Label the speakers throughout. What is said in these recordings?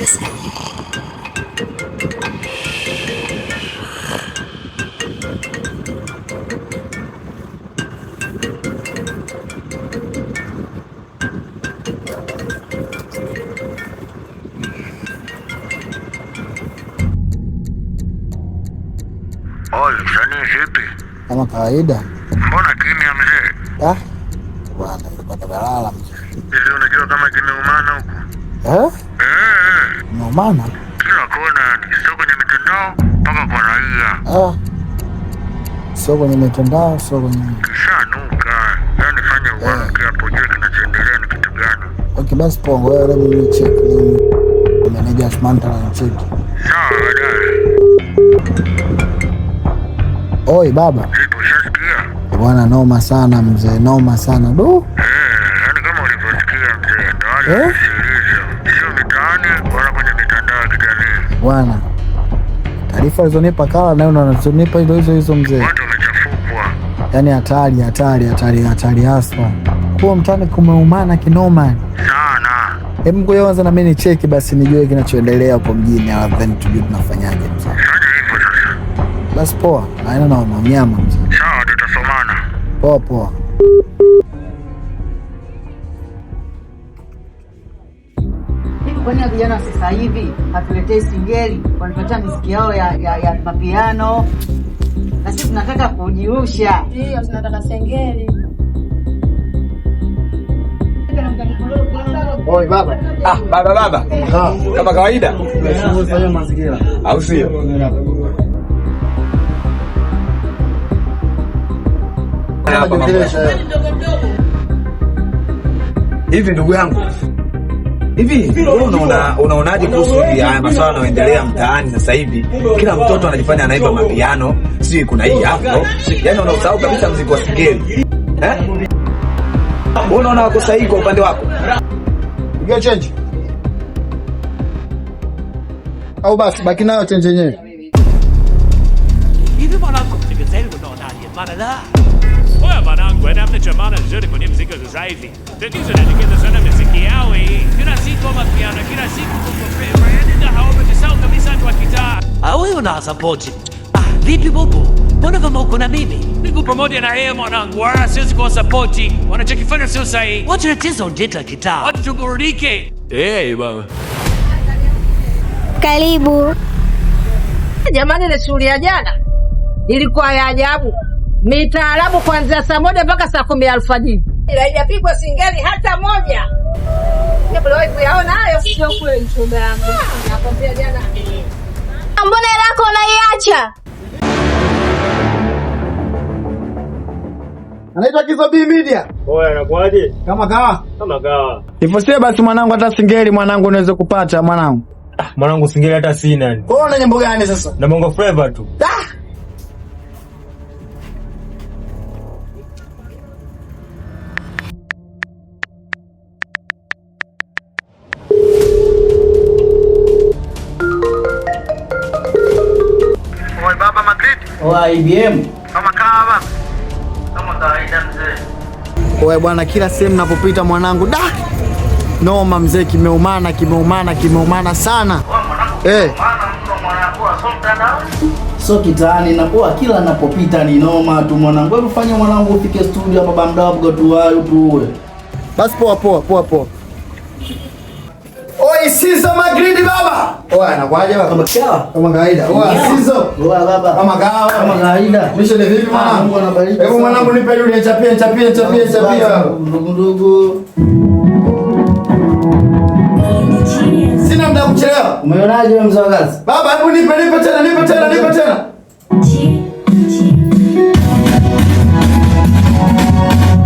Speaker 1: pesa.
Speaker 2: Oi, msanii vipi?
Speaker 3: Kama kawaida.
Speaker 2: Mbona kimya mzee?
Speaker 3: Bwana, nilipata balala mzee.
Speaker 2: Hivi unajua kama kimeumana huko?
Speaker 3: Kimeumana?
Speaker 2: Kila kona, sio kwenye mitandao mpaka kwa raia.
Speaker 3: Sio kwenye mitandao, sio kwenye...
Speaker 2: Shanuka. Yaani fanya uamke hapo jua kinachoendelea ni kitu gani.
Speaker 3: Okay, basi pongo, wewe let me check. Manager Samantha na check.
Speaker 2: Sawa, baadaye.
Speaker 3: Oi baba.
Speaker 2: Vipi ushasikia?
Speaker 3: Bwana noma sana mzee, noma sana.
Speaker 2: Yaani kama ulivyosikia mzee, ndo wale sio mitaani wala kwenye mitandao ya kijamii.
Speaker 3: Bwana, taarifa zilizonipa Kala nayo unazonipa hizo mzee.
Speaker 2: Watu wamechafukwa.
Speaker 3: Yaani hatari haswa. Kwa mtani kumeumana kinoma
Speaker 2: Sana.
Speaker 3: Hebu ngoja kwanza na mimi nicheki basi nijue kinachoendelea hapo mjini, alafu then tujue tunafanyaje mzee.
Speaker 2: Fanya hivyo sasa.
Speaker 3: Basi poa, haina na mnyama mzee.
Speaker 2: Sawa, tutasomana.
Speaker 3: Poa.
Speaker 4: Kwani vijana sasa hivi hatuletei singeli, wanatuletea muziki yao ya mapiano. Na sisi tunataka kujirusha.
Speaker 5: Ndio, tunataka singeli.
Speaker 3: Oi baba.
Speaker 6: Baba. Kama kawaida.
Speaker 3: Tunafanya mazingira.
Speaker 6: Au sio? Hivi ndugu yangu. Hivi unaonaje kuhusu haya masuala yanayoendelea mtaani sasa hivi? Kila mtoto anajifanya anaimba mapiano, sio kuna hii hapo. Yaani unausahau kabisa muziki wa singeli. Unaona wako sahihi kwa upande wako?
Speaker 3: Piga change. Au basi baki nayo change yenyewe.
Speaker 7: Hivi mwanangu nikisema unaonaje? Bana. Oya mwanangu, hamna chamana nzuri kwenye muziki wa sasa hivi. Tatizo ni sana muziki yao hii. Kila siku mapiano, kila siku kwa yaani ndio hawametisau kabisa watu wa kitaa. Wewe una support. Vipi bobo? Mbona kama uko na mimi? Niko pamoja na yeye mwanangu. Wala siwezi kwa support. Wanachokifanya sio sahihi. Watu wanacheza ujeta kitaa. Watu tuburudike. Bwana.
Speaker 5: Karibu.
Speaker 4: Jamani, ile shughuli ya jana ilikuwa ya ajabu. Mitaalamu kuanzia saa 1 mpaka saa 10 alfajiri. Haijapigwa singeli hata moja. Hebu leo kuyaona hayo sio kweli shoga yangu. Nakwambia jana.
Speaker 5: Mbona lako unaiacha?
Speaker 3: Anaitwa Kizo B Media.
Speaker 8: Oya, anakuaje?
Speaker 3: Kama kawa.
Speaker 8: Nifosie basi mwanangu, hata singeli mwanangu unaweza kupata mwanangu. Mwanangu singeli hata sina.
Speaker 3: Kwa una nyimbo gani sasa?
Speaker 8: Na Bongo Flava tu.
Speaker 2: Oi baba Madrid.
Speaker 3: IBM.
Speaker 2: Kama kawa. Kama kawaida mzee.
Speaker 3: Oe bwana, kila sehemu ninapopita mwanangu noma mzee, kimeumana sana. So kitaani nakuwa kila napopita ni noma tu mwanangu. Hebu fanya mwanangu ufike studio hapa bamdabu tuwayo tuwe. Basi poa. Oi Sizo Magridi baba. Oa anakuaje baba? Kama kawaida. Oa Sizo. Oa baba. Kama kawaida. Misho ni vipi mwanangu? Hebu mwanangu nipe yule chapia. Ndugu. Sina muda kuchelewa. Umeonaje wewe mzee wa kazi? Baba hebu nipe tena.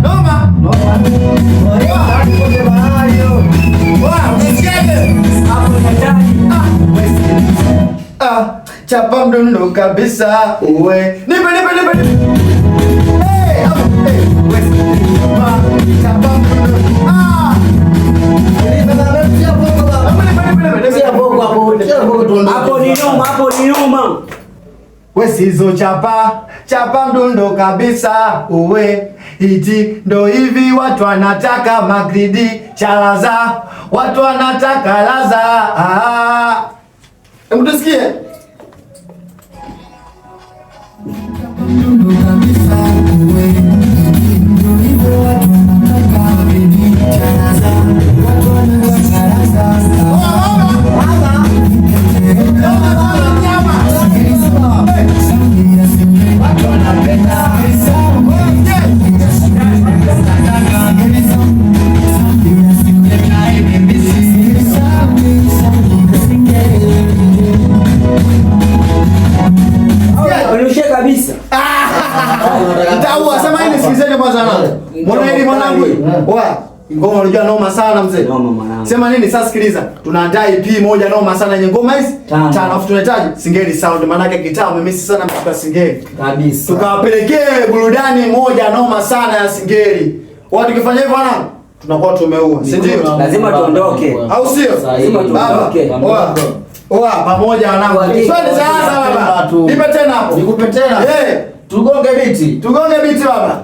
Speaker 3: Noma. Chapa mdundo kabisa uwe. Nipe. Chapa mdundo. Hapo ni noma. We Sizo chapa mdundo kabisa uwe. hiti ndo hivi watu wanataka magridi chalaza, watu wanataka laza. Hebu tusikie.
Speaker 1: Kabisa.
Speaker 3: Nitaua sema hili sikizeni kwanza nani. Mbona hili mwanangu? Oa, ngoma unajua noma sana mzee.
Speaker 1: Noma mwanangu.
Speaker 3: Sema nini sasa sikiliza. Tunaandaa EP moja noma sana yenye ngoma hizi. Tano alafu tunahitaji Singeli sound maana yake gitaa umemisi sana mtuka Singeli.
Speaker 1: Kabisa.
Speaker 3: Tukawapelekee burudani moja noma sana ya Singeli. Watu tukifanya hivyo bwana tunakuwa tumeua. Si ndio?
Speaker 1: Lazima tuondoke.
Speaker 3: Au sio?
Speaker 1: Lazima tuondoke.
Speaker 3: Oa pamoja wanangu. Twende sasa baba. Nipe tena hapo.
Speaker 8: Nikupe tena.
Speaker 3: Eh,
Speaker 8: Tugonge biti.
Speaker 3: tugonge biti baba.